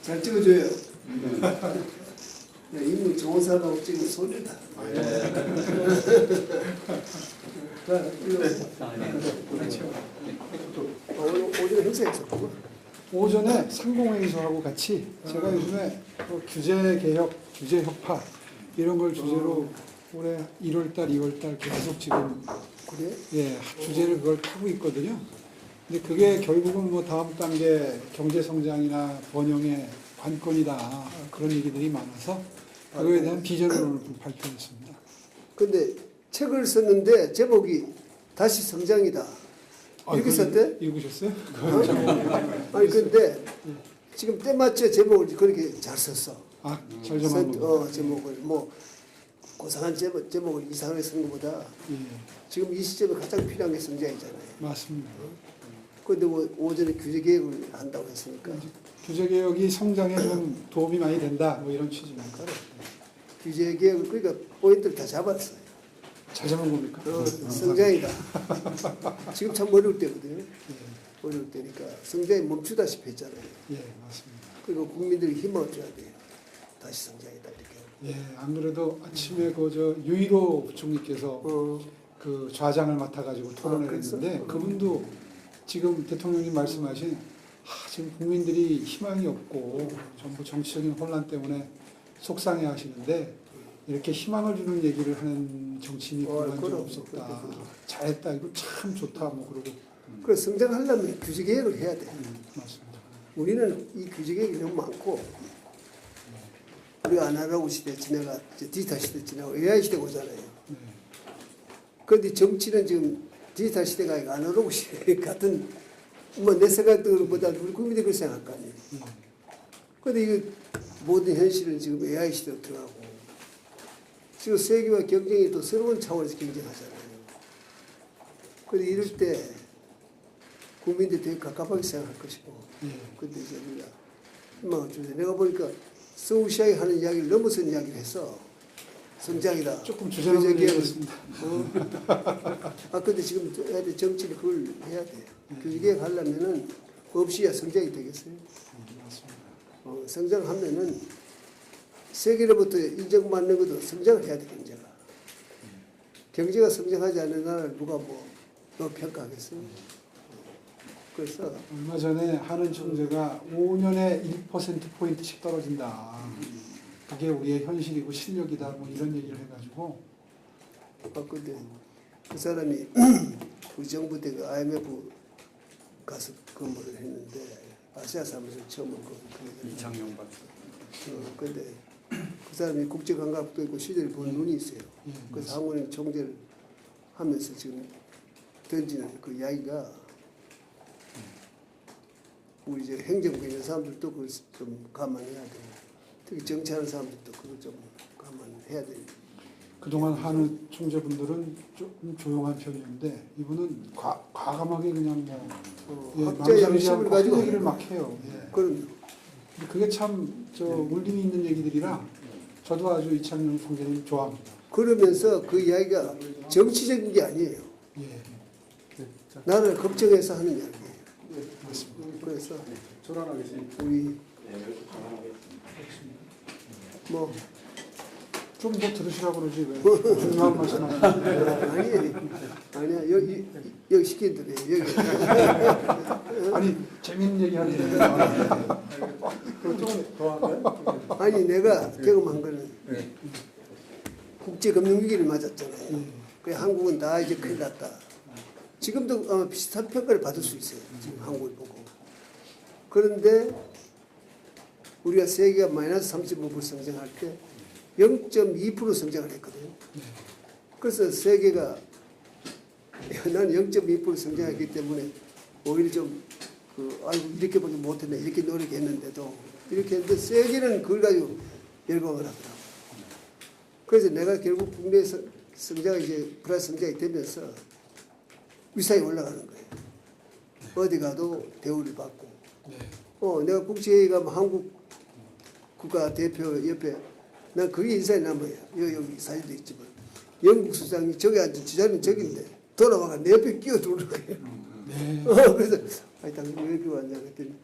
잘 찍어줘요. 야, 인물 좋은 사람하고 찍으면 소리다. 자, 이거 오늘 오전 행사했었구나. 오전에 상공회의소하고 같이 제가 요즘에 규제개혁, 규제혁파 이런 걸 주제로 올해 1월달, 2월달 계속 지금 그래? 주제를 그걸 타고 있거든요. 근데 그게 결국은 뭐 다음 단계 경제성장이나 번영의 관건이다 그런 얘기들이 많아서 그거에 대한 비전을 오늘 발표했습니다. 근데 책을 썼는데 제목이 다시 성장이다. 이렇게 썼대? 읽으셨어요? 아니 근데 지금 때맞춰 제목을 그렇게 잘 썼어. 아, 잘 정한 거. 제목을 뭐 고상한 제목을 이상하게 쓴 것보다 예, 지금 이 시점에 가장 필요한 게 성장이잖아요. 맞습니다. 그런데 뭐 오전에 규제 개혁을 한다고 했으니까 규제개혁이 성장에 좀 도움이 많이 된다 뭐 이런 취지입니다. 규제 개혁을 그러니까 포인트를 다 잡았어요. 잘 잡은 겁니까? 성장이다. 지금 참 어려울 때거든요. 어려울 때니까 성장이 멈추다시피 했잖아요. 예, 맞습니다. 그리고 국민들이 희망을 줘야 돼요. 다시 성장이다 이렇게. 예, 안 그래도 아침에 그 유일호 부총리께서 그 좌장을 맡아가지고 토론을 했는데 그분도 지금 대통령님 말씀하신 지금 국민들이 희망이 없고 전부 정치적인 혼란 때문에 속상해 하시는데 이렇게 희망을 주는 얘기를 하는 정치인이 그만 적 없었다. 잘했다. 이거 참 좋다. 뭐 그러고. 그래서 성장하려면 규제 개혁을 해야 돼. 맞습니다. 우리는 이 규제 개혁이 너무 많고 우리가 아날로그 시대 지나가 디지털 시대 지나고 AI 시대 오잖아요. 네. 그런데 정치는 지금 디지털 시대가 아니고 아날로그 시대 같은 뭐 내 생각들보다 우리 국민들이 그렇게 생각할 거 아니에요. 그런데 이거 모든 현실은 지금 AI 시대로 들어가고 지금 세계와 경쟁이 또 새로운 차원에서 경쟁하잖아요. 그런데 이럴 때 국민들이 되게 갑갑하게 생각할 것이고 그런데 이제 우리가 희망을 주세요. 내가 보니까 서울시장이 하는 이야기를 넘어선 이야기를 해서 성장이다. 조금 주제를 얘기했습니다. 근데 지금 정치는 그걸 해야 돼요. 규제개혁 하려면은 없이야 성장이 되겠어요. 맞습니다. 성장하면은 세계로부터 인정받는 것도 성장을 해야 돼, 경제가. 경제가 성장하지 않는 나라를 누가 뭐 평가하겠어요? 그래서 얼마 전에 하는 총재가 5년에 1%포인트씩 떨어진다. 그게 우리의 현실이고 실력이다. 뭐 이런 얘기를 해가지고. 근데 그 사람이 우리 정부 때 그 IMF 가서 근무를 했는데 아시아 사무소 처음 그 이창용 박사. 근데 그 사람이 국제관광도 있고 시절에 본 눈이 있어요. 그래서 한국은행 총재를 하면서 지금 던지는 그 이야기가 우리 이제 행정부에 있는 사람들도 그걸 좀 감안해야 돼요. 특히 정치하는 사람들도 그걸 좀 감안해야 됩니다. 그동안 한우 총재분들은 조금 조용한 편이었는데 이분은 과감하게 그냥 학자의 양심을 가지고 얘기를 막 해요. 그럼 그게 참 울림이 있는 얘기들이라 저도 아주 이창용 총재님 좋아합니다. 그러면서 그 이야기가 정치적인 게 아니에요. 예, 나를 걱정해서 하는 이야기예요. 맞습니다. 그래서 초란하겠습니다. 우리 뭐 좀 더 들으시라고 그러지 왜 중요한 말씀 하시는데. 아니야 여기 시킨대요. 여기 아니 재밌는 얘기 하는데 좀더 할까요? 아니 내가 경험한 거는 국제금융위기를 맞았잖아요. 그 한국은 다 이제 큰일 났다. 지금도 아마 비슷한 평가를 받을 수 있어요. 지금 한국을 보고. 그런데 우리가 세계가 마이너스 35% 성장할 때 0.2% 성장을 했거든요. 그래서 세계가 나는 0.2% 성장했기 때문에 오히려 좀 아이고 이렇게밖에 못했네 이렇게 노력했는데도 이렇게 했는데 세계는 그걸 가지고 열광을 하더라고요. 그래서 내가 결국 국내 성장이 이제 플러스 성장이 되면서 위상이 올라가는 거예요. 어디 가도 대우를 받고. 내가 국제회의 가면 한국 국가 대표 옆에 난 그게 인상이 남아요. 여기 사진도 있지만 영국 수장이 저기 앉은 지자는 저기인데 돌아와가 내 옆에 끼어들는 거예요. 그래서 당신 왜 여기 왔냐 그랬더니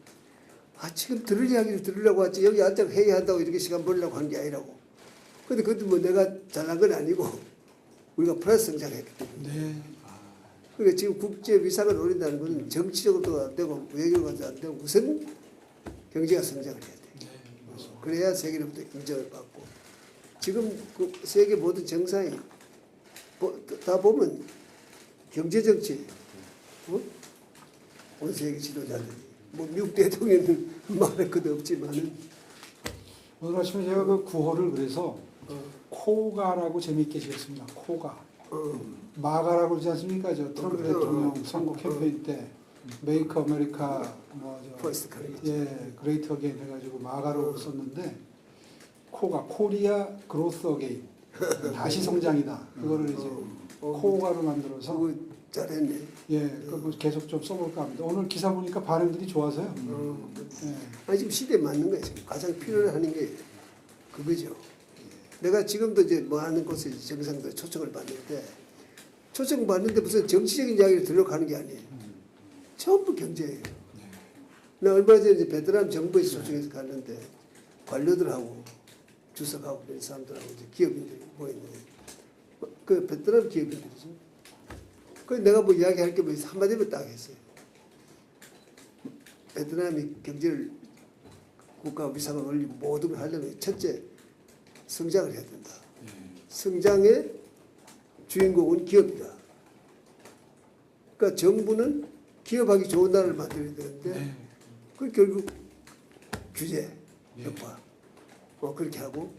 지금 들을 이야기를 들으려고 왔지 여기 앉아 회의한다고 이렇게 시간 벌려고 한 게 아니라고. 근데 그것도 뭐 내가 잘난 건 아니고 우리가 플러스 성장했기 때문에. 네. 그러니까 지금 국제 위상을 노린다는 것은 정치적으로도 안 되고 외교로도 안 되고 우선 경제가 성장을 해야 돼. 네. 맞습니다. 그래야 세계로부터 인정을 받고 지금 그 세계 모든 정상이 다 보면 경제 정치, 온 세계 지도자들이 뭐 미국 대통령은 말할 것도 없지만은 오늘 아침에 제가 그 구호를 그래서 코가라고 재미있게 지었습니다. 코가. 마가라고 그러지 않습니까? 저 트럼프 대통령 선거 캠페인 때 메이크 아메리카 퍼스트 커리지. 예, 그레이트 어게인 해가지고 마가로 썼는데 코가 코리아 그로스 어게인 다시 성장이다. 그거를 이제 코가로 만들어서 그거 잘했네. 예, 그거 계속 좀 써볼까 합니다. 오늘 기사 보니까 반응들이 좋아서요. 예. 아니 지금 시대에 맞는 거예요. 지금 가장 필요로 하는 게 그거죠. 내가 지금도 이제 뭐 하는 곳에 정상들 초청을 받는데 초청 받는데 무슨 정치적인 이야기를 들으려고 하는 게 아니에요. 전부 경제예요. 나 얼마 전에 이제 베트남 정부에서 초청해서 갔는데 관료들하고 주석하고 그런 사람들하고 이제 기업인들이 모였는데 그 베트남 기업인들이죠. 그래서 내가 뭐 이야기할 게 뭐 한마디만 딱 했어요. 베트남이 경제를 국가 위상을 올리고 모든 걸 하려면 첫째 성장을 해야 된다. 성장의 주인공은 기업이다. 그러니까 정부는 기업하기 좋은 나라를 만들어야 되는데 그 결국 규제, 협파 그렇게 하고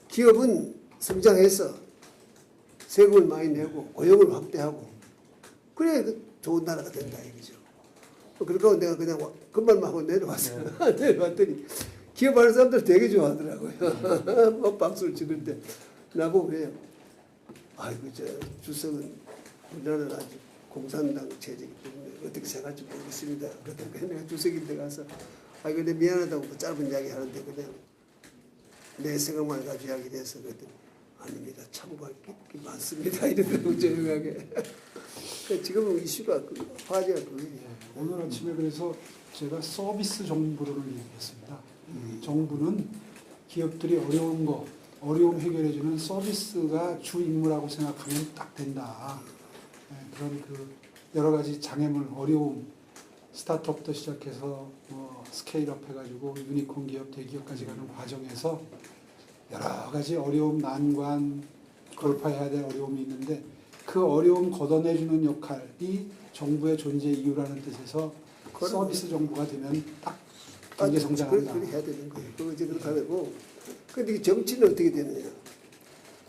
기업은 성장해서 세금을 많이 내고 고용을 확대하고 그래야 좋은 나라가 된다 이거죠. 그러니까 내가 그냥 그만만 하고 내려왔어요. 내려왔더니 기업하는 사람들 되게 좋아하더라고요. 뭐 박수를 치는데 나보고 그래요. 아이고 저 주석은 우리나라는 아주 공산당 체제이기 때문에 어떻게 생각할지 모르겠습니다. 그러니까 내가 주석인데 가서 아이고 내 미안하다고 짧은 이야기 하는데 그냥 내 생각만 가지고 이야기를 해서 그랬더니 아닙니다. 참고할 게 많습니다. 이러더라고 조용하게. 그러니까 지금 이슈가 화제가 그거예요. 오늘 아침에 그래서 제가 서비스 정부를 얘기했습니다. 정부는 기업들이 어려움 해결해주는 서비스가 주 임무라고 생각하면 딱 된다. 그런 그 여러 가지 장애물, 어려움, 스타트업부터 시작해서 뭐 스케일업 해가지고 유니콘 기업, 대기업까지 가는 과정에서 여러 가지 어려움, 난관, 돌파해야 될 어려움이 있는데 그 어려움 걷어내주는 역할이 정부의 존재 이유라는 뜻에서 서비스 정부가 되면 딱 경제 성장한다. 그렇게 해야 되는 거예요. 그거 이제 그렇게 하고 근데 정치는 어떻게 되느냐.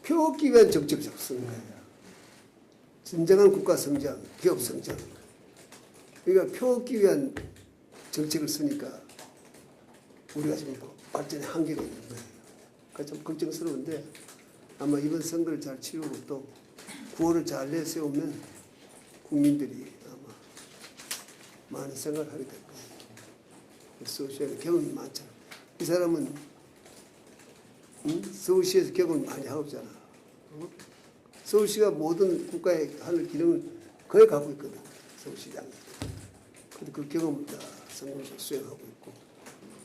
표기 위한 정책을 자꾸 쓰는 거예요. 진정한 국가 성장, 기업 성장. 그러니까 표기 위한 정책을 쓰니까 우리가 지금 발전의 한계가 있는 거예요. 그러니까 좀 걱정스러운데 아마 이번 선거를 잘 치르고 또 구호를 잘 내세우면 국민들이 아마 많은 생각을 하게 될 거예요. 서울시에 경험이 많잖아. 이 사람은 서울시에서 경험을 많이 하고 있잖아. 서울시가 모든 국가에 하는 기능을 거의 갖고 있거든. 서울시장이. 근데 그 경험을 다 성공적으로 수행하고 있고.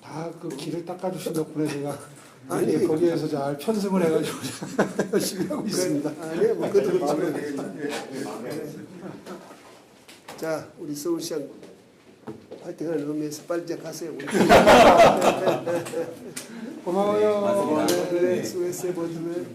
다 그 길을 닦아주신 덕분에 제가 아니, 거기에서 잘 편승을 해가지고 열심히 하고 있습니다. 아니야, 뭐 그것도 그렇지만. 자, 우리 서울시장 파이팅하는 의미에서 빨리 이제 가세요. 고마워요. 네, 수고했어요, 모두들.